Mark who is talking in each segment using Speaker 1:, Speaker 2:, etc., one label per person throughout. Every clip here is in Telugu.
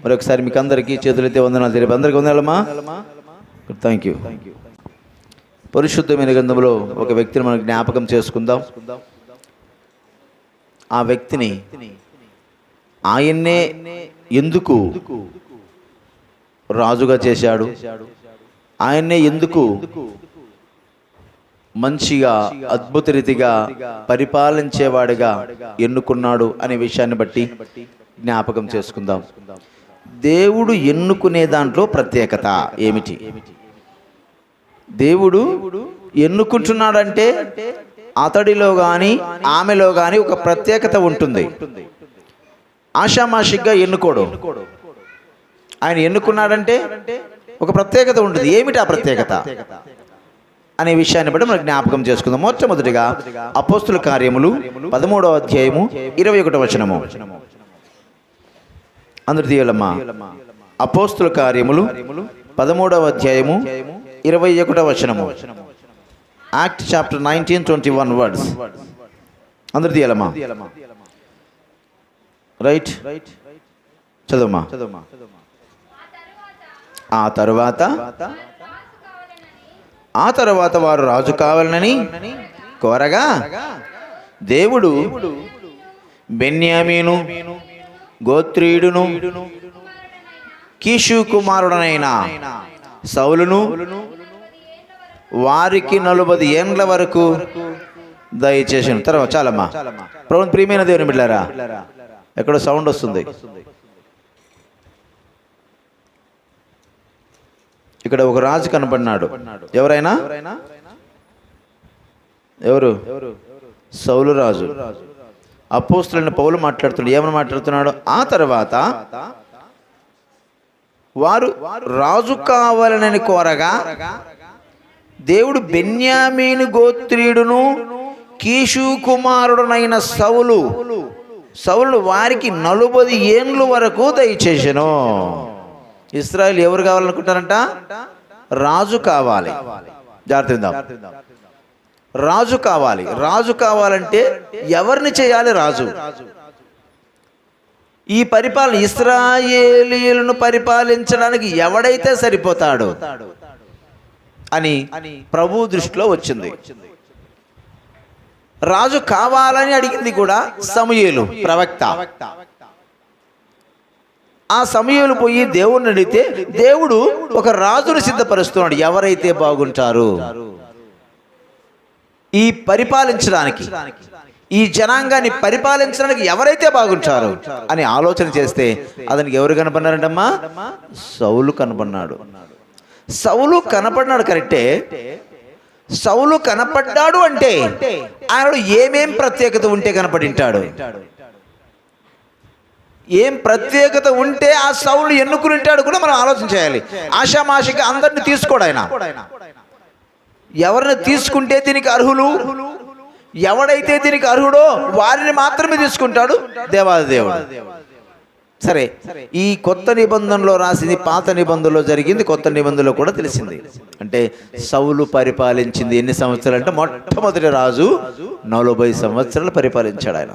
Speaker 1: మరొకసారి మీకు అందరికీ చేతులైతే వందనాలు తెలియదు. అందరికీ వందనాలమ్మా. Thank you. పరిశుద్ధమైన గ్రంథంలో ఒక వ్యక్తిని మనం జ్ఞాపకం చేసుకుందాం. ఆ వ్యక్తిని ఆయన్నే ఎందుకు రాజుగా చేశాడు, ఆయన్నే ఎందుకు మంచిగా అద్భుత రీతిగా పరిపాలించేవాడిగా ఎన్నుకున్నాడు అనే విషయాన్ని బట్టి జ్ఞాపకం చేసుకుందాం. దేవుడు ఎన్నుకునే దాంట్లో ప్రత్యేకత ఏమిటి? దేవుడు ఎన్నుకుంటున్నాడంటే అతడిలో కానీ ఆమెలో కానీ ఒక ప్రత్యేకత ఉంటుంది. ఆషామాషిగా ఎన్నుకోడు. ఆయన ఎన్నుకున్నాడంటే ఒక ప్రత్యేకత ఉంటుంది. ఏమిటి ఆ ప్రత్యేకత అనే విషయాన్ని బట్టి మనం జ్ఞాపకం చేసుకుందాం. మొట్టమొదటిగా అపోస్తుల కార్యములు 13వ అధ్యాయము 21వ వచనము. అందరు తీయాలమ్మా. అపోస్తుల కార్యములు 13వ అధ్యాయము 21వ వచనము. Act chapter 19:21 words. అందరు తీయాలమ్మా. రైట్, చదవమ్మా. ఆ తరువాత వారు రాజు కావాలని కోరగా దేవుడు బెన్యామీను గోత్రీయుడును కీషు కుమారుడనైన సౌలును వారికి 40 ఏండ్ల వరకు దయచేసాను. తర్వాత చాలమ్మా. ప్రభువు ప్రియమైన దేవుని బిడ్డలారా, ఎక్కడో సౌండ్ వస్తుంది. ఇక్కడ ఒక రాజు కనపడినాడు. ఎవరైనా? ఎవరు? సౌలు రాజు. అపోస్తలుడైన పౌలు మాట్లాడుతున్నాడు. ఏమని మాట్లాడుతున్నాడు? ఆ తర్వాత వారు రాజు కావాలని కోరగా దేవుడు బెన్యామీను గోత్రీయుడును కీషు కుమారుడునైన సౌలు వారికి 40 ఏండ్ల వరకు దయచేసెను. ఇశ్రాయేలు ఎవరు కావాలనుకుంటారంట? రాజు కావాలి. జాగ్రత్త. రాజు కావాలి. రాజు కావాలంటే ఎవరిని చేయాలి? రాజు. ఈ పరిపాలన ఇశ్రాయేలీయులను పరిపాలించడానికి ఎవడైతే సరిపోతాడు అని ప్రభు దృష్టిలో వచ్చింది. రాజు కావాలని అడిగింది కూడా సమూయేలు ప్రవక్త. ఆ సమూయేలు పోయి దేవుణ్ణి అడిగితే దేవుడు ఒక రాజును సిద్ధపరుస్తున్నాడు. ఎవరైతే బాగుంటారు ఈ పరిపాలించడానికి, ఈ జనాంగాన్ని పరిపాలించడానికి ఎవరైతే బాగుంటారు అని ఆలోచన చేస్తే అతనికి ఎవరు కనపడినారంటమ్మా? సౌలు కనపడినాడు. సౌలు కనపడినాడు. కరెక్టే. సౌలు కనపడ్డాడు అంటే ఆయనలో ఏమేం ప్రత్యేకత ఉంటే కనపడింటాడు? ఏం ప్రత్యేకత ఉంటే ఆ సౌలు ఎన్నుకుని ఉంటాడు కూడా మనం ఆలోచన చేయాలి. ఆషామాషిగా అందరిని తీసుకోడు ఆయన. ఎవరిని తీసుకుంటే దీనికి అర్హులు, ఎవడైతే దీనికి అర్హుడో వారిని మాత్రమే తీసుకుంటాడు దేవాది దేవుడు. సరే, ఈ కొత్త నిబంధనలో రాసింది పాత నిబంధనలో జరిగింది, కొత్త నిబంధనలో కూడా తెలిసింది. అంటే సౌలు పరిపాలించింది ఎన్ని సంవత్సరాలు అంటే మొట్టమొదటి రాజు 40 సంవత్సరాలు పరిపాలించాడు. ఆయన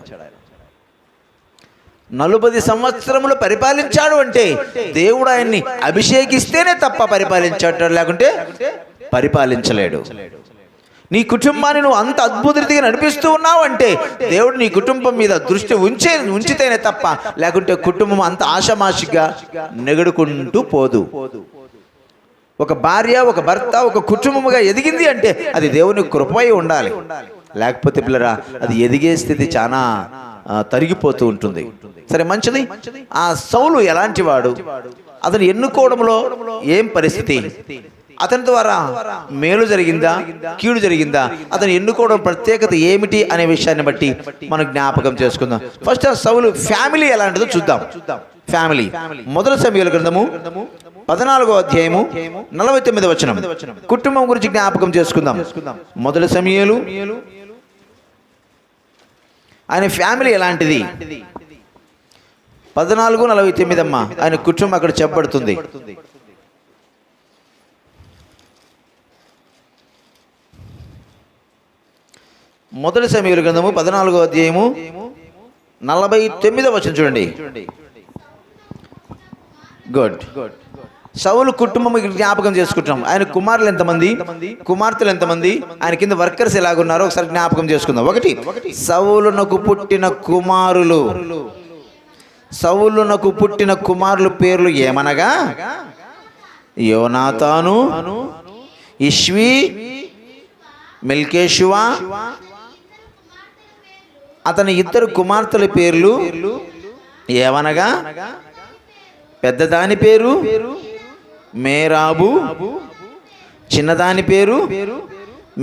Speaker 1: 40 సంవత్సరములు పరిపాలించాడు అంటే దేవుడు ఆయన్ని అభిషేకిస్తేనే తప్ప పరిపాలించాడు, లేకుంటే పరిపాలించలేడు. నీ కుటుంబాన్ని నువ్వు అంత అద్భుత రీతిగా నడిపిస్తూ ఉన్నావు అంటే దేవుడు నీ కుటుంబం మీద దృష్టి ఉంచితేనే తప్ప, లేకుంటే కుటుంబం అంత ఆషామాషిగా నెగడుకుంటూ పోదు. ఒక భార్య, ఒక భర్త, ఒక కుటుంబముగా ఎదిగింది అంటే అది దేవుని కృపై ఉండాలి. లేకపోతే పిల్లరా అది ఎదిగే స్థితి చాలా తరిగిపోతూ ఉంటుంది. సరే, మంచిది. ఆ సౌలు ఎలాంటి వాడు? అతను ఎన్నుకోవడంలో ఏం పరిస్థితి? అతని ద్వారా మేలు జరిగిందా, కీడు జరిగిందా? అతను ఎన్నుకోవడం ప్రత్యేకత ఏమిటి అనే విషయాన్ని బట్టి మనం జ్ఞాపకం చేసుకుందాం. ఫస్ట్ సౌలు ఫ్యామిలీ ఎలాంటిదో చూద్దాం. ఫ్యామిలీ. మొదటి సమూయేలు గ్రంథము 14వ అధ్యాయము 49వ వచనం. కుటుంబం గురించి జ్ఞాపకం చేసుకుందాం. మొదటి సమూయేలు, ఆయన ఫ్యామిలీ ఎలాంటిది? 14:49 అమ్మా. ఆయన కుటుంబం అక్కడ చెప్పబడుతుంది. మొదటి సమూయేలు గ్రంథము 14వ అధ్యాయము 49వ వచనం చూడండి. గుడ్. సౌలు కుటుంబం జ్ఞాపకం చేసుకుంటాం. ఆయన కుమారులు ఎంతమంది, కుమార్తెలు ఎంతమంది, ఆయన కింద వర్కర్స్ ఎలాగున్నారో ఒకసారి జ్ఞాపకం చేసుకుందాం. ఒకటి, సౌలునకు పుట్టిన కుమారులు. సౌలునకు పుట్టిన కుమారుల పేర్లు ఏమనగా యోనాతాను, ఇష్వి, మెల్కేషువా. అతని ఇద్దరు కుమార్తెల పేర్లు ఏమనగా పెద్దదాని పేరు మేరాబు, చిన్నదాని పేరు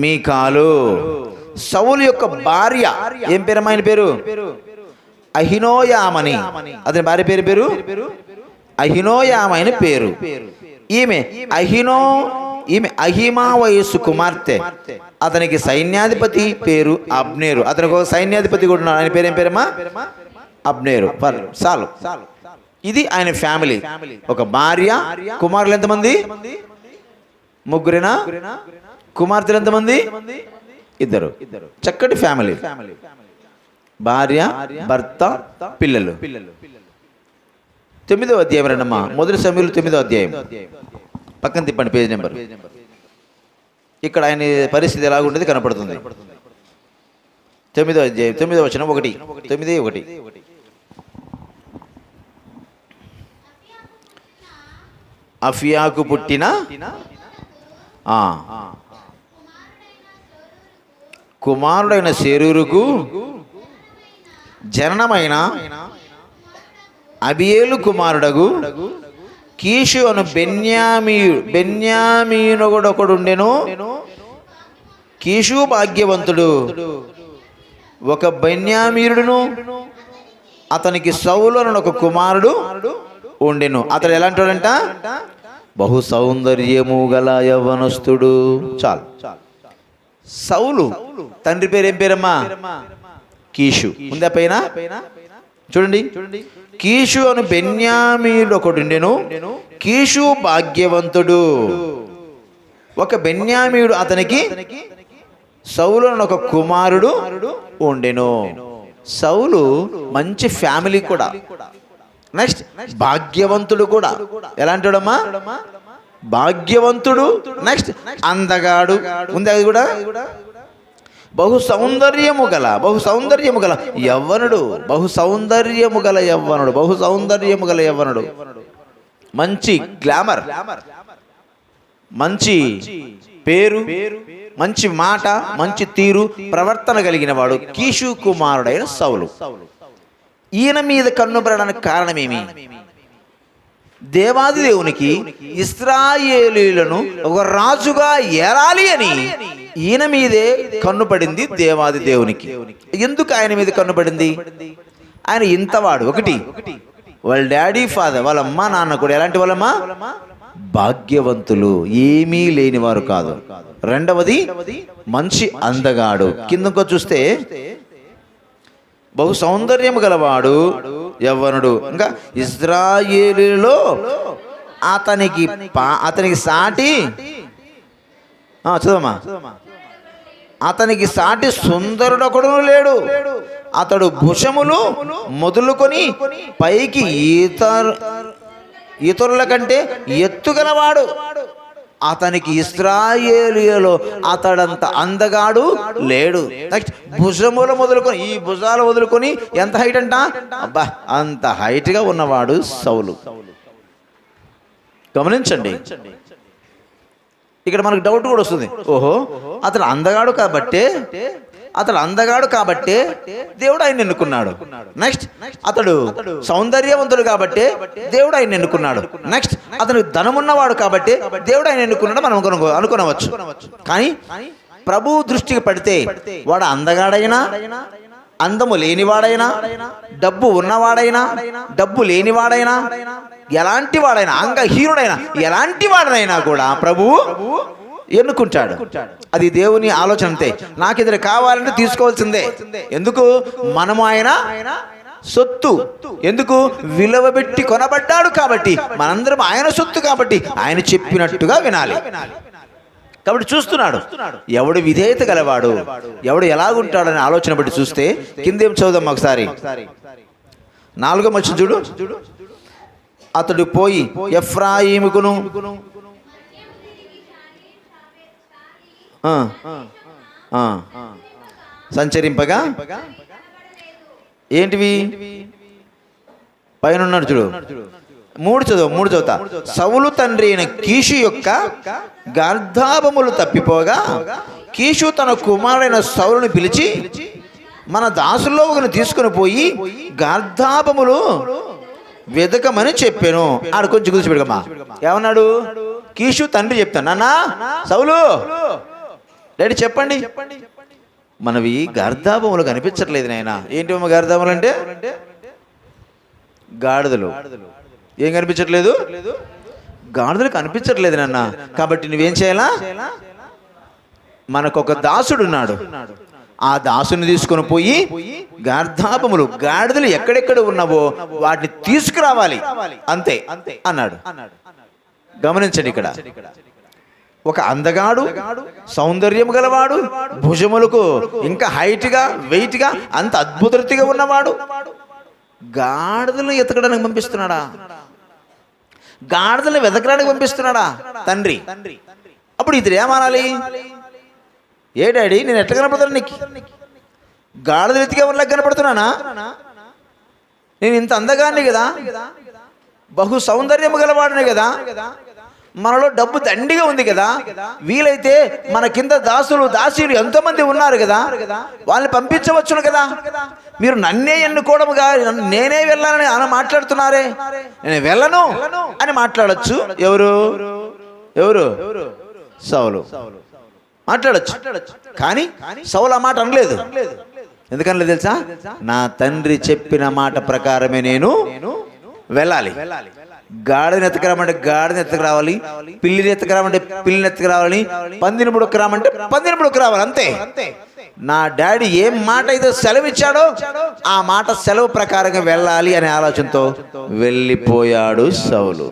Speaker 1: మీకాలు. సౌలు యొక్క భార్య ఏం పేరు? ఆయన పేరు అహినోయామని. అతని భార్య పేరు అహినోయామని పేరు. ఈమె అహిమా వయస్సు కుమార్తె. అతనికి సైన్యాధిపతి పేరు అబ్నేరు. అతనికి ఒక సైన్యాధిపతి కూడా ఉన్నాడు. ఆయన పేరు ఏం పేరమ్మా? అబ్నేరు. చాలు. ఇది ఆయన ఫ్యామిలీ. ఒక భార్య, కుమారులు ఎంతమంది? ముగ్గురేనా? కుమార్తెలు ఎంతమంది? ఇద్దరు. చక్కటి ఫ్యామిలీ. భార్య, భర్త, పిల్లలు. 9వ అధ్యాయం రండమ్మా. మొదటి సమయంలో 9వ అధ్యాయం పక్కన తిప్పండి, పేజ్ నెంబర్. ఇక్కడ ఆయన పరిస్థితి ఎలాగుండేది కనపడుతుంది. 9వ అధ్యాయం 9వ వచనం 9:1. అఫియాకు పుట్టిన కుమారుడైన సెరూరుకు జననమైన అబియేలు కుమారుడగు కీషు అను బెన్యామీనుడొకడుండెను. కీషు భాగ్యవంతుడు. ఒక బెన్యామీనుడును అతనికి సౌలు అను ఒక కుమారుడు ఉండెను. అతడు ఎలాంటి వాడంట? బహు సౌందర్యము గల యవ్వనస్తుడు. చాలు. సౌలు తండ్రి పేరు ఏం పేరమ్మా? కీషు. ఉందా పైన చూడండి. కీషు అను బెన్యామీనుడు ఒకడుండెను. కీషు భాగ్యవంతుడు. ఒక బెన్యామీనుడు అతనికి సౌలు అని ఒక కుమారుడు ఉండెను. సౌలు మంచి ఫ్యామిలీ కూడా. నెక్స్ట్ భాగ్యవంతుడు కూడా. ఎలాంటివాడమ్మా? భాగ్యవంతుడు. నెక్స్ట్ అందగాడు. ఉంది అది కూడా. బహు సౌందర్యము గల యవ్వనుడు. మంచి గ్లామర్, మంచి పేరు, మంచి మాట, మంచి తీరు, ప్రవర్తన కలిగిన వాడు కీషు కుమారుడైన సౌలు. ఈయన మీద కన్నుబడడానికి కారణమేమి? దేవాది దేవునికి ఇశ్రాయేలీయులను ఒక రాజుగా ఏలాలి అని ఈయన మీదే కన్నుపడింది దేవాది దేవునికి. ఎందుకు ఆయన మీద కన్నుపడింది? ఆయన ఇంతవాడు. ఒకటి, వాళ్ళ డాడీ ఫాదర్, వాళ్ళ అమ్మ నాన్న కూడా ఎలాంటి వాళ్ళమ్మా? భాగ్యవంతులు, ఏమీ లేనివారు కాదు. రెండవది మంచి అందగాడు. కిందకో చూస్తే బహు సౌందర్యము గలవాడు యవ్వనుడు. ఇంకా ఇశ్రాయేలులో అతనికి సాటి చదవమ్మా. అతనికి సాటి సుందరుడొకడు లేడు. అతడు భుజములు మొదలుకొని పైకి ఇతరుల కంటే ఎత్తుగలవాడు. అతనికి ఇశ్రాయేలీయులో అతడంత అందగాడు లేడు. నెక్స్ట్ భుజములు మొదలుకొని, ఈ భుజాలు వదులుకొని ఎంత హైట్ అంట? అబ్బా, అంత హైట్గా ఉన్నవాడు సౌలు. గమనించండి. ఇక్కడ మనకు డౌట్ కూడా వస్తుంది. ఓహో, అతడు అందగాడు కాబట్టే దేవుడు ఆయన ఎన్నుకున్నాడు. నెక్స్ట్ అతడు సౌందర్యవంతుడు కాబట్టే దేవుడు ఆయన ఎన్నుకున్నాడు. నెక్స్ట్ అతను ధనమున్నవాడు కాబట్టే దేవుడు ఆయన ఎన్నుకున్నాడు మనం అనుకునవచ్చు. కానీ ప్రభు దృష్టికి పడితే వాడు అందగాడైనా, అందము లేనివాడైనా, డబ్బు ఉన్నవాడైనా, డబ్బు లేనివాడైనా, ఎలాంటి వాడైనా, అంగహీనుడైనా, ఎలాంటి వాడనైనా కూడా ప్రభువు ఎన్నుకుంటాడు. అది దేవుని ఆలోచన అంతే. నాకు ఇది కావాలంటే తీసుకోవాల్సిందే. ఎందుకు? మనము ఆయన సొత్తు. ఎందుకు? విలువ పెట్టి కొనబడ్డాడు కాబట్టి, మనందరం ఆయన సొత్తు కాబట్టి ఆయన చెప్పినట్టుగా వినాలి. కాబట్టి చూస్తున్నాడు ఎవడు విధేయత గలవాడు, ఎవడు ఎలాగుంటాడని ఆలోచన బట్టి చూస్తే కిందేం చదువుదాం ఒకసారి. 4వ వచనం చూడు. అతడు పోయి ఎఫ్రాయిముకును సంచరింపగా ఏంటివి పైన ఉన్నాడు చూడు, 3 చదువుతా. సౌలు తండ్రి అయిన కీషు యొక్క గర్ధాపములు తప్పిపోగా కీషు తన కుమారుడైన సౌలుని పిలిచి మన దాసుల్లో ఒకరిని తీసుకుని పోయి గర్ధాపములు వెదకమని చెప్పాను. ఆడ కొంచెం కూర్చోబెడకమ్మా. ఏమన్నాడు? కీషు తండ్రి చెప్తాను, నాన్న సౌలు డాడీ చెప్పండి, మనవి గర్ధాపములు కనిపించట్లేదు నాయన. ఏంటి అమ్మ గర్ధాపములు అంటే? గాడిదలు. ఏం కనిపించట్లేదు? గాడిదలు కనిపించట్లేదు నాన్న. కాబట్టి నువ్వేం చేయాలా? మనకొక దాసుడు ఉన్నాడు, ఆ దాసుని తీసుకొని పోయి గర్ధాపములు గాడిదలు ఎక్కడెక్కడ ఉన్నావో వాటిని తీసుకురావాలి అంతే అన్నాడు. గమనించండి, ఇక్కడ ఒక అందగాడు, సౌందర్యం గలవాడు, భుజములకు ఇంకా హైట్గా వెయిట్గా అంత అద్భుత రీతిగా ఉన్నవాడు గాడిదలను ఎతకడానికి పంపిస్తున్నాడా? గాడిదలను వెతకడానికి పంపిస్తున్నాడా తండ్రి? అప్పుడు ఇతడు ఏమనాలి? ఏ డాడీ నేను ఎట్లా కనపడతాను నీకు? గాడిదలు ఎతికే వాళ్ళకి కనపడుతున్నానా? నేను ఇంత అందగాన్ని కదా, బహు సౌందర్యం గలవాడిని కదా, మనలో డబ్బు దండిగా ఉంది కదా, వీలైతే మన కింద దాసులు దాసీలు ఎంతోమంది ఉన్నారు కదా, వాళ్ళని పంపించవచ్చును కదా, మీరు నన్నే ఎన్నుకోవడముగా నేనే వెళ్ళాలని అని మాట్లాడుతున్నారే, నేను వెళ్ళను అని మాట్లాడచ్చు. ఎవరు ఎవరు సౌలు మాట్లాడచ్చు. కానీ సౌలు ఆ మాట అనలేదు. ఎందుకనలేదు తెలుసా? నా తండ్రి చెప్పిన మాట ప్రకారమే నేను వెళ్ళాలి. గాడిని ఎత్తుకురామంటే గాడిని ఎత్తుకురావాలి, పిల్లిని ఎత్తుకురామంటే పిల్లిని ఎత్తుకురావాలి, పందిని బుడకురామంటే పందిని బుడకురావాలి, అంతే. నా డాడీ ఏం మాట అయితే సెలవు ఇచ్చాడో ఆ మాట సెలవు ప్రకారంగా వెళ్ళాలి అనే ఆలోచనతో వెళ్ళిపోయాడు సౌలు.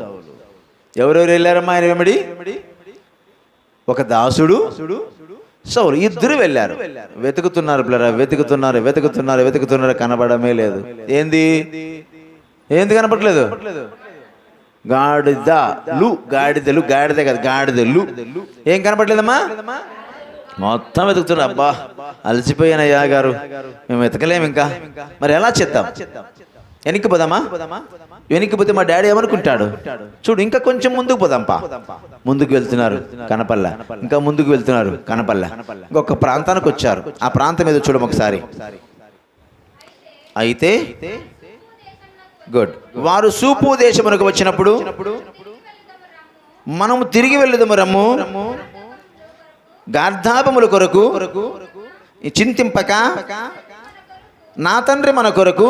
Speaker 1: ఎవరెవరు వెళ్ళారమ్మా ఆయన వెంబడి? ఒక దాసుడు, సౌలు, ఇద్దరు వెళ్ళారు. వెతుకుతున్నారు పిల్లరా, వెతుకుతున్నారు వెతుకుతున్నారు వెతుకుతున్నారు, కనబడమే లేదు. ఏంది కనపడలేదు? గాడిదలు. గాడిదలు, గాడిద కదా, గాడిదలు. ఏం కనపడలేదమ్మా? మొత్తం వెతుకుతున్నా. అబ్బా అలసిపోయానయ్యా గారు, మేము వెతకలేము ఇంకా. మరి ఎలా చేద్దాం? వెనక్కి పోదామా? వెనక్కి పోతే మా డాడీ ఏమనుకుంటాడు? చూడు, ఇంకా కొంచెం ముందుకు పోదాంపా. ముందుకు వెళ్తున్నారు, కనపల్లా. ఇంకా ముందుకు వెళ్తున్నారు, కనపల్లా. ఇంకొక ప్రాంతానికి వచ్చారు. ఆ ప్రాంతం మీద చూడము ఒకసారి. అయితే గుడ్, వారు సూపు దేశమునకు వచ్చినప్పుడు మనము తిరిగి వెళ్ళదము రమ్ము, గార్ధాపముల కొరకు చింతింపక నా తండ్రి మన కొరకు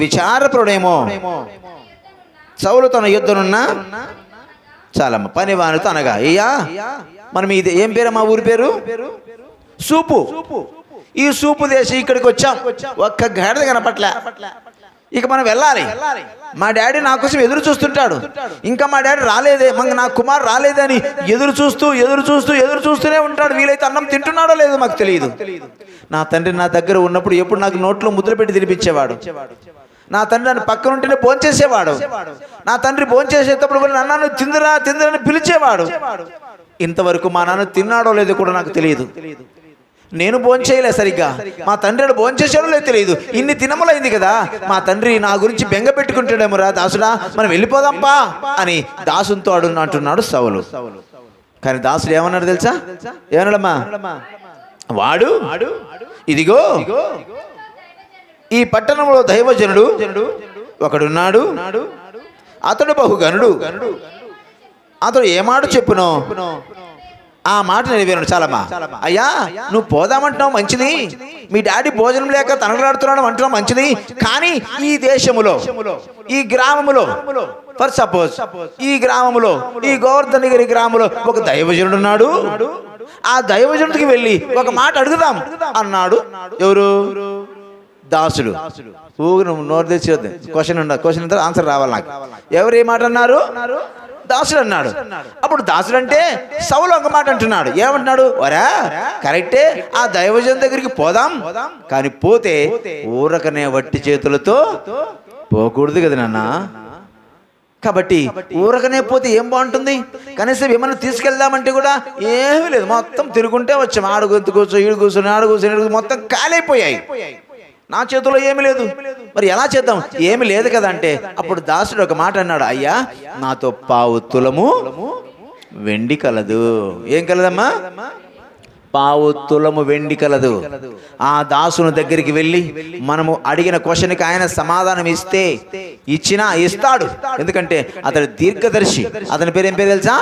Speaker 1: విచారపరుడేమో. సౌలు తన యుద్ధనున్న చాలమ్మ పనివానితో అనగా, అయ్యా మనం ఇది ఏం పేరమ్మా? ఊరి పేరు సూపు. ఈ సూపు దేశం ఇక్కడికి వచ్చాం, ఒక్క గాడిద కనపట్లే. ఇక మనం వెళ్ళాలి. మా డాడీ నా కోసం ఎదురు చూస్తుంటాడు. ఇంకా మా డాడీ రాలేదే, నా కుమార్ రాలేదని ఎదురు చూస్తూనే ఉంటాడు. వీలైతే అన్నం తింటున్నాడో లేదో మాకు తెలియదు. నా తండ్రి నా దగ్గర ఉన్నప్పుడు ఎప్పుడు నాకు నోట్లో ముద్ర పెట్టి తినిపించేవాడు. నా తండ్రి నన్ను పక్కన ఉంటేనే భోంచేసేవాడు. నా తండ్రి భోంచేసేటప్పుడు కూడా నన్ను తిందరని పిలిచేవాడు. ఇంతవరకు మా నాన్న తిన్నాడో లేదో కూడా నాకు తెలియదు. నేను భోంచేయలే సరిగ్గా, మా తండ్రి భోంచేసాడో లేదో తెలియదు. ఇన్ని దినములైంది కదా, మా తండ్రి నా గురించి బెంగ పెట్టుకుంటాడేమో రా దాసుడా, మనం వెళ్ళిపోదాంపా అని దాసుతో అంటున్నాడు సౌలు. కానీ దాసుడు ఏమన్నాడు తెలుసా? ఏమన్నాడమ్మా? వాడు ఇదిగో ఈ పట్టణంలో దైవజనుడు ఒకడున్నాడు, అతడు బహుగనుడు, అతడు ఏ మాట చెప్పునో ఆ మాట నేను విన్నాను. చాలమ్మా. అయ్యా నువ్వు పోదామంటున్నావు మంచిది, మీ డాడీ భోజనం లేక తనగలాడుతున్నాడు అంటున్నావు మంచిది, కానీ ఈ దేశములో, ఈ గ్రామములో, ఫర్ సపోజ్ ఈ గ్రామములో, ఈ గోవర్ధనగిరి గ్రామంలో ఒక దైవజనుడు ఉన్నాడు, ఆ దైవజనుడికి వెళ్ళి ఒక మాట అడుగుదాం అన్నాడు. ఎవరు? దాసుడు. నువ్వు నోరు తెచ్చి క్వశ్చన్ ఆన్సర్ రావాలి నాకు. ఎవరు ఏ మాట అన్నారు? దాసుడు అన్నాడు. అప్పుడు దాసుడు అంటే సౌలు ఒక మాట అంటున్నాడు. ఏమంటున్నాడు? వరా కరెక్టే, ఆ దైవజన్ దగ్గరికి పోదాం, కానీ పోతే ఊరకనే వట్టి చేతులతో పోకూడదు కదా నాన్న. కాబట్టి ఊరకనే పోతే ఏం బాగుంటుంది? కనీసం ఏమన్నా తీసుకెళ్దామంటే కూడా ఏమీ లేదు, మొత్తం తిరుగుంటే వచ్చాం. ఆడు గుర్తు కూర్చో, ఈడు కూర్చొని, ఆడు కూర్చొని, మొత్తం కాలైపోయాయి. నా చేతిలో ఏమీ లేదు, మరి ఎలా చేద్దాం? ఏమి లేదు కదా అంటే అప్పుడు దాసుడు ఒక మాట అన్నాడు, అయ్యా నాతో 1/4 తులము వెండి కలదు. ఏం కలదమ్మా? 1/4 తులము వెండి కలదు. ఆ దాసుని దగ్గరికి వెళ్ళి మనము అడిగిన క్వశ్చన్కి ఆయన సమాధానం ఇస్తాడు. ఎందుకంటే అతడు దీర్ఘదర్శి. అతని పేరు ఏం పేరు తెలుసా?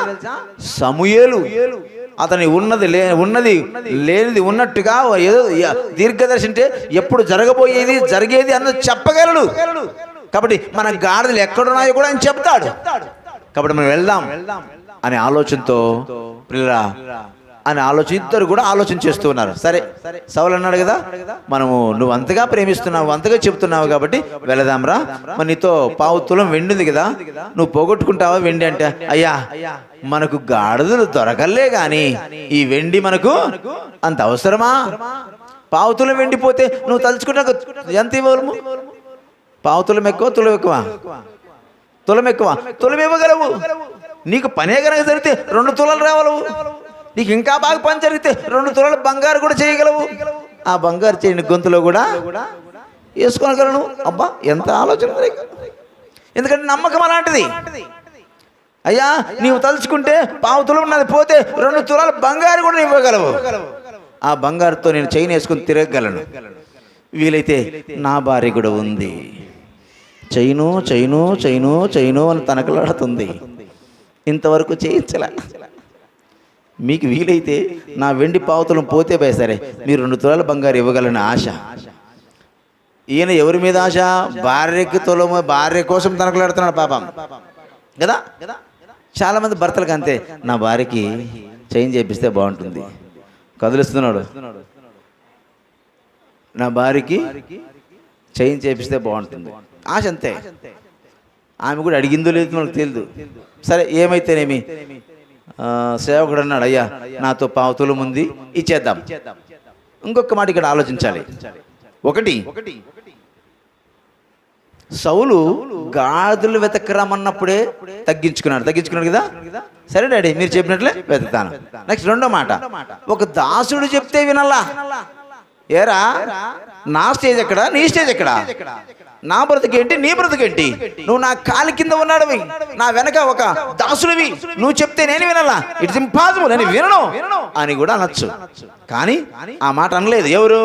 Speaker 1: సమూయేలు. అతని ఉన్నది లేనిది ఉన్నట్టుగా, ఏదో దీర్ఘదర్శి అంటే ఎప్పుడు జరగబోయేది జరిగేది అన్నది చెప్పగలడు. కాబట్టి మన గాడిదలు ఎక్కడున్నాయో కూడా ఆయన చెప్తాడు. కాబట్టి మనం వెళ్దాం అనే ఆలోచనతో ప్రియులారా అని ఇద్దరు కూడా ఆలోచన చేస్తూ ఉన్నారు. సరే, సౌలు అన్నాడు కదా, మనము నువ్వు అంతగా ప్రేమిస్తున్నావు, అంతగా చెప్తున్నావు కాబట్టి వెళదాంరా, మరి నీతో 1/4 తులం వెండి ఉంది కదా, నువ్వు పోగొట్టుకుంటావా వెండి అంటే, అయ్యా మనకు గాడిదలు దొరకలే గాని ఈ వెండి మనకు అంత అవసరమా? 1/4 తులం వెండి పోతే నువ్వు తలుచుకుంటా ఎంత ఇవ్వగలము? 1/4 తులం ఎక్కువ, తులం ఎక్కువ? తులం ఎక్కువ. తులం ఇవ్వగలవు. నీకు పనే కనుక జరిగితే 2 తులాలు రావలవు. నీకు ఇంకా బాగా పని జరిగితే 2 తులాలు బంగారు కూడా చేయగలవు. ఆ బంగారు చేయని గొంతులో కూడా వేసుకోగలను. అబ్బా ఎంత ఆలోచన! ఎందుకంటే నమ్మకం అలాంటిది. అయ్యా నీవు తలుచుకుంటే 1/4 తులం ఉన్నది పోతే 2 తులాలు బంగారు కూడా ఇవ్వగలవు. ఆ బంగారుతో నేను చైన్ వేసుకుని తిరగగలను. వీలైతే నా భార్య కూడా ఉంది, చైను చైను చైను చైను అని తనకలాడుతుంది, ఇంతవరకు చేయించలే. మీకు వీలైతే నా వెండి 1/4 తులం పోతే పోయి సరే, మీరు 2 తులాల బంగారు ఇవ్వగలని ఆశ. ఈయన ఎవరి మీద ఆశ? భార్యకి తులము, భార్య కోసం తనకలాడుతున్నాడు పాపం కదా. చాలా మంది భర్తలకు అంతే, నా భార్యకి చైన్ చేపిస్తే బాగుంటుంది, కదిలిస్తున్నాడు, నా భార్యకి చైన్ చేపిస్తే బాగుంటుంది, ఆశ అంతే. ఆమె కూడా అడిగిందో లేదు మనకు తెలియదు. సరే ఏమైతేనేమి, సేవకుడు అన్నాడు, అయ్యా నాతో 1/4 తులం ఉంది, ఇచ్చేద్దాం. ఇంకొక మాట ఇక్కడ ఆలోచించాలి. ఒకటి, సౌలు గాడిదలు వెతకరమన్నప్పుడే తగ్గించుకున్నాడు కదా. సరే డాడీ మీరు చెప్పినట్లే వెతుకుతాను. నెక్స్ట్ రెండో మాట, ఒక దాసుడు చెప్తే వినాలా. ఏరా నా స్టేజ్ ఎక్కడ, నీ స్టేజ్ ఎక్కడ? నా బ్రతుకేంటి, నీ బ్రతుకేంటి? నువ్వు నా కాలి కింద ఉన్నాడువి, నా వెనక ఒక దాసుడివి, నువ్వు చెప్తే నేను వినాలా? ఇట్స్ ఇంపాసిబుల్, నేను వినను అని కూడా అనొచ్చు. కానీ ఆ మాట అనలేదు ఎవరు?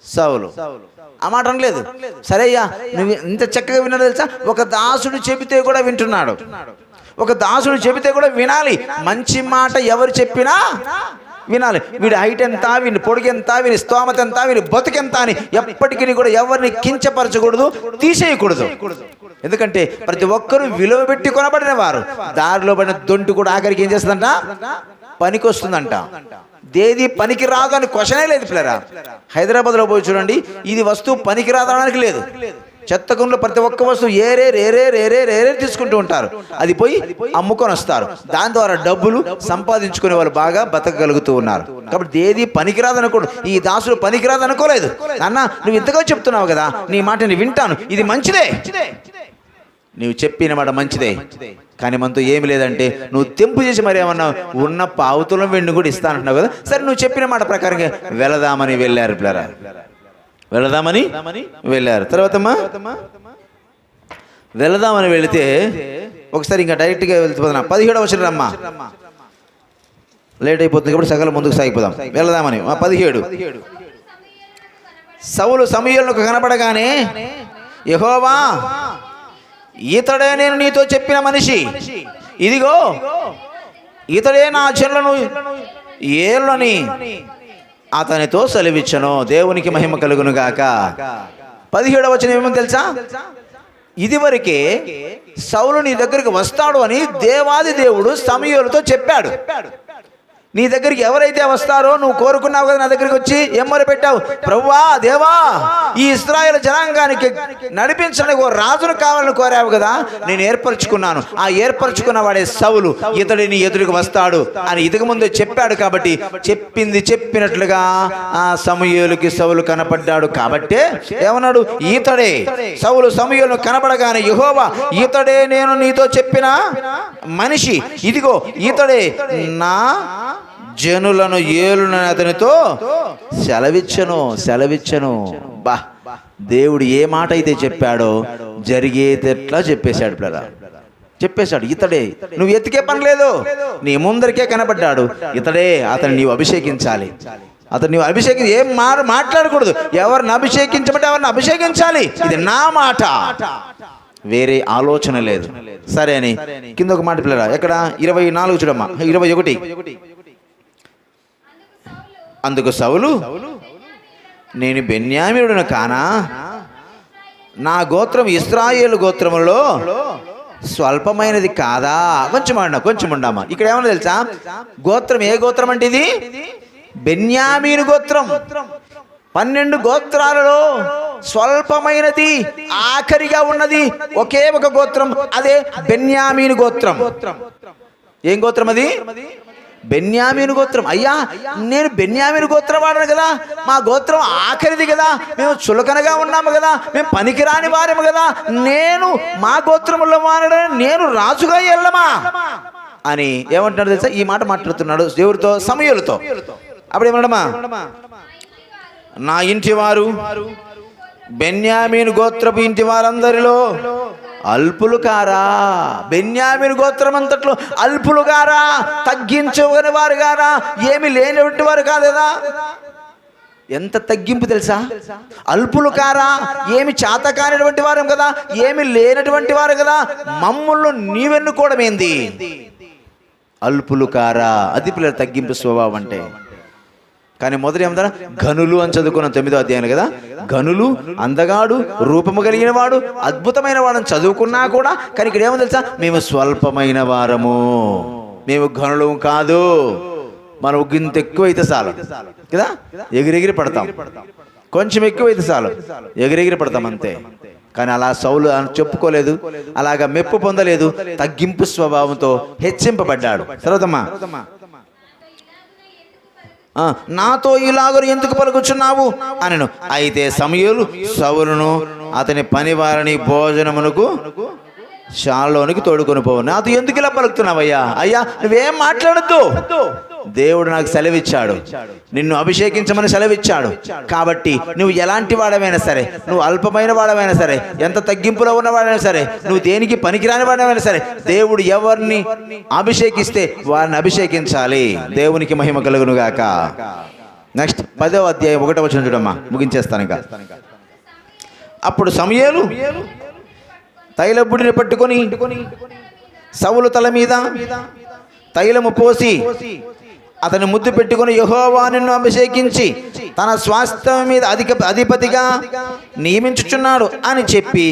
Speaker 1: సౌలు ఆ మాట అనలేదు. సరే అయ్యా నువ్వు ఇంత చక్కగా విన్నాడు తెలుసా? ఒక దాసుడు చెబితే కూడా వింటున్నాడు. ఒక దాసుడు చెబితే కూడా వినాలి. మంచి మాట ఎవరు చెప్పినా వినాలి. వీడి హైట్ ఎంత, వీడి పొడిగి ఎంత, వీడి స్తోమత ఎంత, వీడి బతుకెంత అని ఎప్పటికీ కూడా ఎవరిని కించపరచకూడదు, తీసేయకూడదు. ఎందుకంటే ప్రతి ఒక్కరూ విలువ పెట్టి కొనబడిన వారు. దారిలో పడిన దొంటి కూడా ఆఖరికి ఏం చేస్తుందంట? పనికి వస్తుందంట. దేది పనికి రాదు అని క్వశ్చనే లేదు పిల్లరా. హైదరాబాద్లో పోయి చూడండి, ఇది వస్తువు పనికి రాదనడానికి లేదు. చెత్తకుంలో ప్రతి ఒక్క వస్తువు ఏరే తీసుకుంటూ ఉంటారు. అది పోయి అమ్ముకొని వస్తారు. దాని ద్వారా డబ్బులు సంపాదించుకునే వాళ్ళు బాగా బతకగలుగుతూ ఉన్నారు. కాబట్టి ఏది పనికిరాదు అనకూడదు. ఈ దాసుడు పనికిరాదు అనుకోలేదు. అన్న నువ్వు ఇంతగా చెప్తున్నావు కదా, నీ మాట నేను వింటాను, ఇది మంచిదే, నువ్వు చెప్పిన మాట మంచిదే, కానీ మనతో ఏమి లేదంటే నువ్వు తెంపు చేసి మరి ఏమన్నావు, ఉన్న 1/4 తులం వెండి కూడా ఇస్తానంటున్నావు కదా. సరే నువ్వు చెప్పిన మాట ప్రకారంగా వెళదామని వెళ్ళారు పిల్లరా. వెళదామని వెళ్ళారు. తర్వాతమ్మా వెళదామని వెళితే ఒకసారి ఇంకా డైరెక్ట్గా వెళ్తున్నా. 17వ వచనం రమ్మా, లేట్ అయిపోతుంది కాబట్టి సగం ముందుకు సాగిపోదాం. వెళదామని 17. సౌలు సమూయేలుకు కనపడగానే, యెహోవా ఇతడే నేను నీతో చెప్పిన మనిషి, ఇదిగో ఇతడే నా జనులను ఏళ్ళని అతనితో సెలవిచ్చను. దేవునికి మహిమ కలుగును గాక. 17వ వచనం ఏమో తెలుసా? ఇదివరకే సౌలు నీ దగ్గరికి వస్తాడు అని దేవాది దేవుడు సమూయేలుతో చెప్పాడు. నీ దగ్గరికి ఎవరైతే వస్తారో, నువ్వు కోరుకున్నావు కదా, నా దగ్గరికి వచ్చి ఏం మొరపెట్టావు, ప్రభువా దేవా ఈ ఇశ్రాయేలు జనాంగానికి నడిపించడానికి ఓ రాజును కావాలని కోరావు కదా, నేను ఏర్పరచుకున్నాను. ఆ ఏర్పరచుకున్న వాడే సౌలు, ఇతడు నీ ఎదురుకు వస్తాడు అని ఇదిగ ముందు చెప్పాడు. కాబట్టి చెప్పింది చెప్పినట్లుగా ఆ సమూయేలుకి సౌలు కనపడ్డాడు. కాబట్టే ఏమన్నాడు, ఈతడే సౌలు. సమూయేలు కనపడగానే యెహోవా, ఈతడే నేను నీతో చెప్పిన మనిషి, ఇదిగో ఈతడే నా జనులను ఏలునని అతనితో సెలవిచ్చను. బా, దేవుడు ఏ మాట అయితే చెప్పాడో జరిగేటట్లా చెప్పేశాడు. చెప్పేశాడు. ఇతడే, నువ్వు ఎత్తికే పని లేదు, నీ ముందరికే కనబడ్డాడు. ఇతడే, అతను నీవు అభిషేకించాలి. అతను నీవు అభిషేకించి ఏం మాట్లాడకూడదు. ఎవరిని అభిషేకించమంటే ఎవరిని అభిషేకించాలి. ఇది నా మాట, వేరే ఆలోచన లేదు. సరే అని కింద ఒక మాట పిల్లరా, ఎక్కడ 24 చూడమ్మా, 21. అందుకు సౌలు, నేను బెన్యామీనుడును కానా, నా గోత్రం ఇశ్రాయేలు గోత్రములో స్వల్పమైనది కాదా. కొంచెం ఉండమ్మా. ఇక్కడ ఏమన్నా తెలుసా, గోత్రం ఏ గోత్రం అంటే ఇది బెన్యామీను గోత్రం. 12 గోత్రాలలో స్వల్పమైనది, ఆఖరిగా ఉన్నది ఒకే ఒక గోత్రం, అదే బెన్యామీను గోత్రం. ఏం గోత్రం అది? బెన్యామీను గోత్రం. అయ్యా, నేను బెన్యామీను గోత్రం వాడను కదా, మా గోత్రం ఆఖరిది కదా, మేము చులకనగా ఉన్నాము కదా, మేము పనికిరాని వారము కదా, నేను మా గోత్రములో వాడని నేను రాజుగా వెళ్ళమా అని ఏమంటున్నాడు తెలుసా? ఈ మాట మాట్లాడుతున్నాడు దేవుడితో, సమూయేలుతో. అప్పుడు ఏమన్నాడమ్మా, నా ఇంటి వారు బెన్యామీను గోత్రపు ఇంటి వారందరిలో అల్పులు కారా. బెన్యామీను గోత్రం అంతట్లో అల్పులు గారా, తగ్గించుకునే వారు గారా, ఏమి లేనటువంటి వారు కాదు కదా. ఎంత తగ్గింపు తెలుసా? అల్పులు కారా, ఏమి చేత కానిటువంటి వారు కదా, ఏమి లేనటువంటి వారు కదా, మమ్ములను నీవెన్నుకోవడం ఏంది? అల్పులు కారా, అది పిల్లల తగ్గింపు స్వభావం అంటే. కానీ మొదటి ఏమంటారా, ఘనులు అని చదువుకున్నాం 9వ అధ్యాయం కదా. ఘనులు, అందగాడు, రూపము కలిగిన వాడు, అద్భుతమైన వాడని చదువుకున్నా కూడా, కానీ ఇక్కడ ఏమో తెలుసా, మేము స్వల్పమైన వారము, మేము ఘనులు కాదు. మనం ఇంత ఎక్కువైతే చాలు కదా, ఎగిరెగిరి పడతాం. కొంచెం ఎక్కువైతే చాలు ఎగిరెగిరి పడతాం అంతే. కానీ అలా సౌలు అని చెప్పుకోలేదు, అలాగా మెప్పు పొందలేదు, తగ్గింపు స్వభావంతో హెచ్చింపబడ్డాడు. తర్వాతమ్మా, నాతో ఇలాగ ఎందుకు పలుకుచున్నావు అనను. అయితే సమూయేలు సౌలును అతని పనివారిని భోజనమునకు శాలలోనికి తోడుకొని పోవు. నాతో ఎందుకు ఇలా పలుకుతున్నావయ్యా? అయ్యా, నువ్వేం మాట్లాడద్దు, దేవుడు నాకు సెలవిచ్చాడు, నిన్ను అభిషేకించమని సెలవిచ్చాడు. కాబట్టి నువ్వు ఎలాంటి వాడమైనా సరే, నువ్వు అల్పమైన వాడమైనా సరే, ఎంత తగ్గింపులో ఉన్నవాడైనా సరే, నువ్వు దేనికి పనికిరాని వాడమైనా సరే, దేవుడు ఎవరిని అభిషేకిస్తే వారిని అభిషేకించాలి. దేవునికి మహిమ కలుగును గాక. నెక్స్ట్ 10వ అధ్యాయం 1వ వచనం చూడమ్మా, ముగించేస్తాను ఇంకా. అప్పుడు సమూయేలు తైలబుడిని పట్టుకొని సౌలు తల మీద తైలము పోసి అతను ముద్దు పెట్టుకుని, యెహోవా నిన్ను అభిషేకించి తన స్వాస్థ్యం మీద అధిపతిగా నియమించుచున్నాడు అని చెప్పి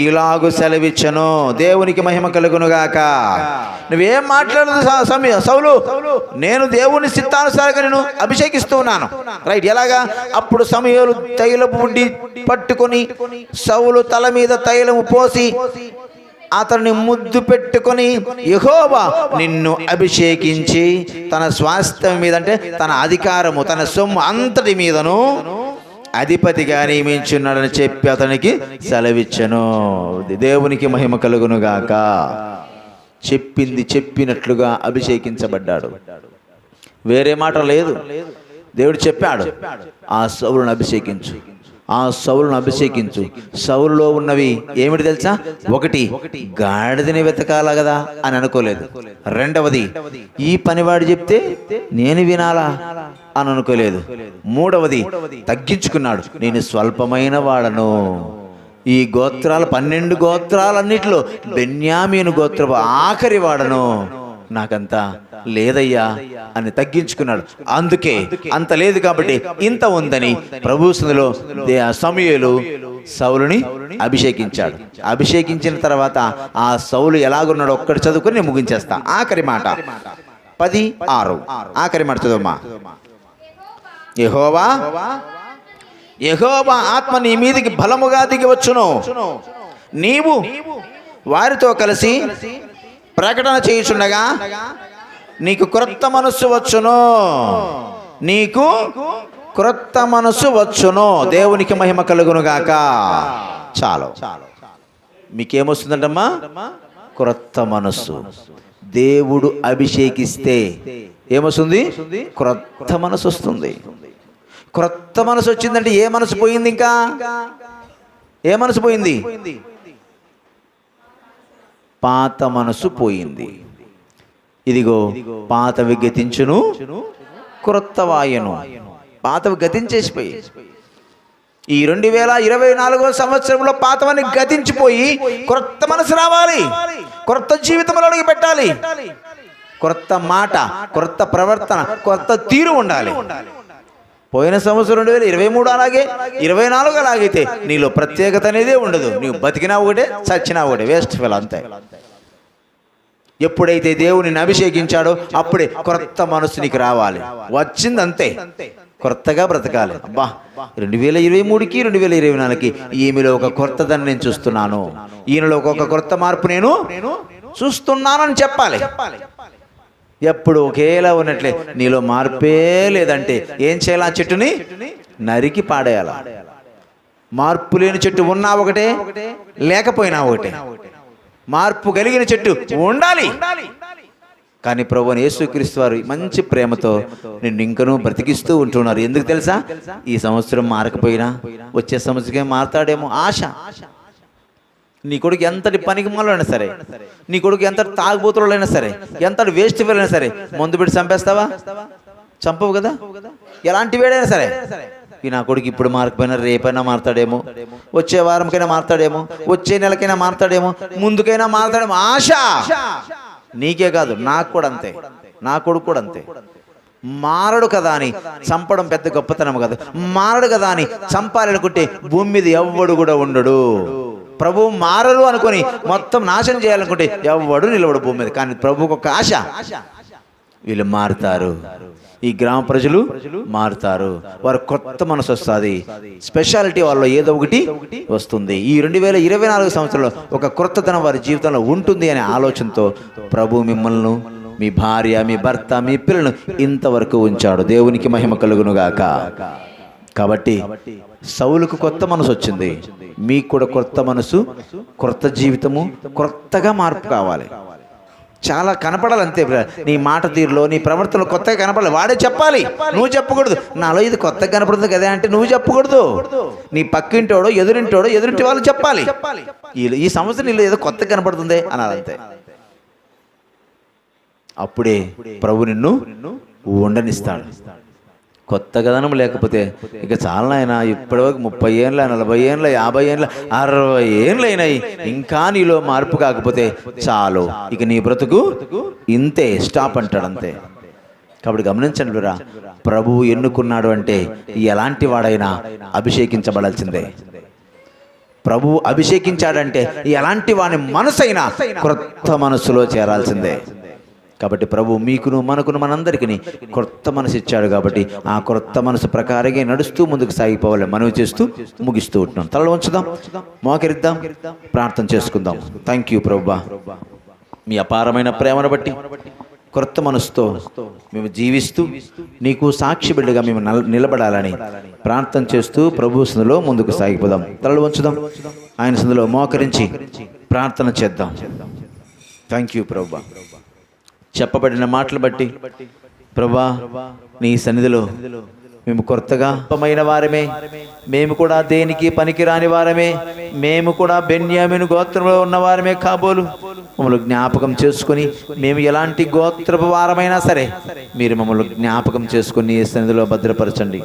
Speaker 1: ఇలాగు సెలవిచ్చను. దేవునికి మహిమ కలుగునుగాక. నువ్వేం మాట్లాడదు సౌలు, నేను దేవుని చిత్తానుసారంగా నేను అభిషేకిస్తూ ఉన్నాను. రైట్, ఎలాగా? అప్పుడు సమూయేలు తైలపు బుడ్డి పట్టుకొని సౌలు తల మీద తైలము పోసి అతన్ని ముద్దు పెట్టుకొని, యెహోవా నిన్ను అభిషేకించి తన స్వాస్థ్యం మీద, అంటే తన అధికారము, తన సొమ్ము అంతటి మీదను అధిపతిగా నియమించున్నాడని చెప్పి అతనికి సెలవిచ్చను. దేవునికి మహిమ కలుగునుగాక. చెప్పింది చెప్పినట్లుగా అభిషేకించబడ్డాడు. వేరే మాట లేదు. దేవుడు చెప్పాడు, ఆ సౌలును అభిషేకించు, ఆ సౌలును అభిషేకించు. సౌలులో ఉన్నవి ఏమిటి తెలుసా? ఒకటి, గాడిదని వెతకాల కదా అని అనుకోలేదు. రెండవది, ఈ పనివాడు చెప్తే నేను వినాలా అని అనుకోలేదు. మూడవది, తగ్గించుకున్నాడు, నేను స్వల్పమైన వాడను. ఈ గోత్రాలు 12 గోత్రాలన్నిటిలో బెన్యామీను గోత్రపు ఆఖరి వాడను, నాకంతా లేదయ్యా అని తగ్గించుకున్నాడు. అందుకే అంత లేదు కాబట్టి ఇంత ఉందని ప్రభు సన్నిధిలో సమూయేలు సౌలుని అభిషేకించాడు. అభిషేకించిన తర్వాత ఆ సౌలు ఎలాగున్నాడో ఒక్కటి చదువుకొని నేను ముగించేస్తా. ఆఖరి మాట 10:6 ఆఖరి మాట చదువమ్మా. యెహోవా ఆత్మ నీ మీదికి బలముగా దిగి వచ్చును, నీవు వారితో కలిసి ప్రకటన చేయుచుండగా నీకు క్రొత్త మనస్సు వచ్చును, నీకు క్రొత్త మనస్సు వచ్చును. దేవునికి మహిమ కలుగును గాక. చాలు. మీకేమొస్తుందంటమ్మా? క్రొత్త మనస్సు. దేవుడు అభిషేకిస్తే ఏమొస్తుంది? క్రొత్త మనసు వస్తుంది. క్రొత్త మనసు వచ్చిందంటే ఏ మనసు పోయింది? ఇంకా ఏ మనసు పోయింది? పాత మనసు పోయింది. ఇదిగో పాతవి గతించును, క్రొత్త వాయను. పాతవి గతించేసిపోయి ఈ 2024 సంవత్సరంలో పాతవని గతించిపోయి క్రొత్త మనసు రావాలి. క్రొత్త జీవితంలో అడుగు పెట్టాలి. క్రొత్త మాట, క్రొత్త ప్రవర్తన, క్రొత్త తీరు ఉండాలి. పోయిన సంవత్సరం 2023 అలాగే, 24 అలాగైతే నీలో ప్రత్యేకత అనేదే ఉండదు. నీవు బతికినా ఒకటే, చచ్చినా ఒకటే, వేస్ట్ ఫెల్ అంతే. ఎప్పుడైతే దేవుని అభిషేకించాడో అప్పుడే క్రొత్త మనసు నీకు రావాలి. వచ్చింది అంతే. కొత్తగా బ్రతకాలి. అబ్బా 2023కి 2024కి ఈమెలో ఒక కొత్తదని నేను చూస్తున్నాను, ఈయనలో ఒక కొత్త మార్పు నేను చూస్తున్నానని చెప్పాలి. ఎప్పుడు ఒకేలా ఉన్నట్లే నీలో మార్పే లేదంటే ఏం చేయాలి? ఆ చెట్టుని నరికి పాడేయాల. మార్పు లేని చెట్టు ఉన్నా ఒకటే, లేకపోయినా ఒకటే. మార్పు కలిగిన చెట్టు ఉండాలి. కానీ ప్రభువైన యేసుక్రీస్తు వారు మంచి ప్రేమతో నిన్ను ఇంకనూ బ్రతికిస్తూ ఉంటున్నారు. ఎందుకు తెలుసా? ఈ సంవత్సరం మారకపోయినా వచ్చే సంవత్సరం మారతాడేమో ఆశ. నీ కొడుకు ఎంతటి పనికిమాలైనా సరే, నీ కొడుకు ఎంతటి తాగుబోతులైనా సరే, ఎంతటి వేస్ట్ అయినా సరే, ముందు పెట్టి చంపేస్తావా? చంపవు కదా. ఎలాంటి వేడైనా సరే, ఈ నా కొడుకు ఇప్పుడు మారకపోయినా రేపైనా మారతాడేమో, వచ్చే వారంకైనా మారతాడేమో, వచ్చే నెలకైనా మారతాడేమో, ముందుకైనా మారతాడేమో ఆశ. నీకే కాదు, నాకు కూడా అంతే, నా కొడుకు కూడా అంతే. మారడు కదా అని చంపడం పెద్ద గొప్పతనం కాదు. మారడు కదా అని చంపాలనుకుంటే భూమి మీద ఎవ్వడు కూడా ఉండడు. ప్రభువు మారరు అనుకొని మొత్తం నాశనం చేయాలనుకుంటే ఎవ్వడు నిలబడు భూమి మీద. కానీ ప్రభువుకు ఒక ఆశ, వీళ్ళు మారుతారు, ఈ గ్రామ ప్రజలు మారుతారు, వారు కొత్త మనసు వస్తుంది, స్పెషాలిటీ వాళ్ళలో ఏదో ఒకటి వస్తుంది. ఈ 2024 సంవత్సరంలో ఒక కొత్తతనం వారి జీవితంలో ఉంటుంది అనే ఆలోచనతో ప్రభు మిమ్మల్ని, మీ భార్య, మీ భర్త, మీ పిల్లలను ఇంతవరకు ఉంచాడు. దేవునికి మహిమ కలుగునుగాక. కాబట్టి సౌలుకు కొత్త మనసు వచ్చింది, మీకు కూడా కొత్త మనసు, కొత్త జీవితము, కొత్తగా మార్పు కావాలి. చాలా కనపడాలి అంతే. నీ మాట తీరులో, నీ ప్రవర్తనలో కొత్తగా కనపడాలి. వాడే చెప్పాలి, నువ్వు చెప్పకూడదు. నాలో ఇది కొత్తగా కనపడుతుంది కదా అంటే నువ్వు చెప్పకూడదు. నీ పక్కింటోడో ఎదురింటి వాళ్ళు చెప్పాలి, ఈ సంవత్సరం నీళ్ళు ఏదో కొత్తగా కనపడుతుంది అనాలంతే. అప్పుడే ప్రభు నిన్ను ఉండనిస్తాడు. కొత్త గదనం లేకపోతే ఇక చాలా అయినా ఇప్పటివరకు 30 ఏళ్ళ, 40 ఏళ్ళ, 50 ఏళ్ళ, 60 ఏళ్ళు అయినాయి, ఇంకా నీలో మార్పు కాకపోతే చాలు, ఇక నీ బ్రతుకు ఇంతే, స్టాప్ అంటాడు అంతే. కాబట్టి గమనించండి రా, ప్రభువు ఎన్నుకున్నాడు అంటే ఎలాంటి వాడైనా అభిషేకించబడాల్సిందే. ప్రభువు అభిషేకించాడంటే ఎలాంటి వాని మనసైనా క్రొత్త మనసులో చేరాల్సిందే. కాబట్టి ప్రభు మీకును, మనకును, మనందరికీ కొత్త మనసు ఇచ్చాడు. కాబట్టి ఆ కొత్త మనసు ప్రకారంగా నడుస్తూ ముందుకు సాగిపోవాలి మనవి చేస్తూ ముగిస్తూ ఉంటున్నాం. తలలో ఉంచుదాం, మోకరిద్దాం, ప్రార్థన చేసుకుందాం. థ్యాంక్ యూ ప్రభువా, మీ అపారమైన ప్రేమను బట్టి కొత్త మనసుతో మేము జీవిస్తూ నీకు సాక్షి బిడ్డగా మేము నిలబడాలని ప్రార్థన చేస్తూ ప్రభు సందులో ముందుకు సాగిపోదాం. తలలో ఉంచుదాం, ఆయన సందులో మోకరించి ప్రార్థన చేద్దాం. థ్యాంక్ యూ ప్రభువా, చెప్పబడిన మాటలు బట్టి ప్రభువా నీ సన్నిధిలో మేము కొత్తగా గొప్పమైన వారమే, మేము కూడా దేనికి పనికిరాని వారమే, మేము కూడా బెన్యామీను గోత్రంలో ఉన్నవారమే కాబోలు మమ్మల్ని జ్ఞాపకం చేసుకుని, మేము ఎలాంటి గోత్రపు వారమైనా సరే మీరు మమ్మల్ని జ్ఞాపకం చేసుకుని ఈ సన్నిధిలో భద్రపరచండి,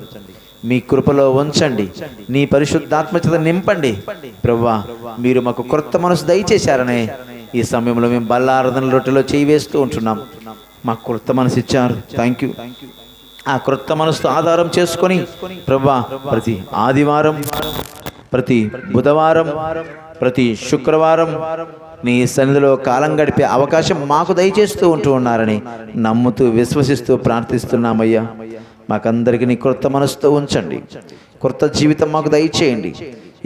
Speaker 1: మీ కృపలో ఉంచండి, నీ పరిశుద్ధాత్మచేత నింపండి. ప్రభువా మీరు మాకు కొత్త మనసు దయచేశారనే ఈ సమయంలో మేము బల్లారాధన రొట్టెలో చేయి వేస్తూ ఉంటున్నాం. మాకు కొత్త మనసు ఇచ్చారు, థ్యాంక్ యూ. ఆ కొత్త మనసుతో ఆధారం చేసుకొని ప్రభువా ప్రతి ఆదివారం, ప్రతి బుధవారం, ప్రతి శుక్రవారం నీ సన్నిధిలో కాలం గడిపే అవకాశం మాకు దయచేస్తూ ఉంటూ ఉన్నారని నమ్ముతూ విశ్వసిస్తూ ప్రార్థిస్తున్నామయ్యా. మాకందరికీ నీ క్రొత్త మనసుతో ఉంచండి, క్రొత్త జీవితం మాకు దయచేయండి.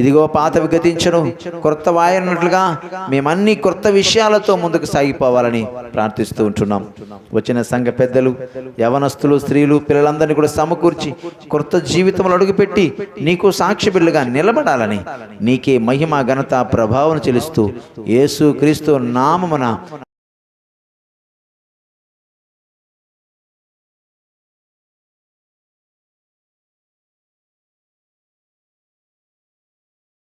Speaker 1: ఇదిగో పాతవి గతించను, క్రొత్త వాయనట్లుగా మేమన్నీ క్రొత్త విషయాలతో ముందుకు సాగిపోవాలని ప్రార్థిస్తూ ఉంటున్నాం. వచ్చిన సంఘ పెద్దలు, యవనస్తులు, స్త్రీలు, పిల్లలందరినీ కూడా సమకూర్చి క్రొత్త జీవితంలో అడుగుపెట్టి నీకు సాక్షి బిడ్డలుగా నిలబడాలని నీకే మహిమ, ఘనత, ప్రభావం చెల్లిస్తూ యేసు క్రీస్తు నామమున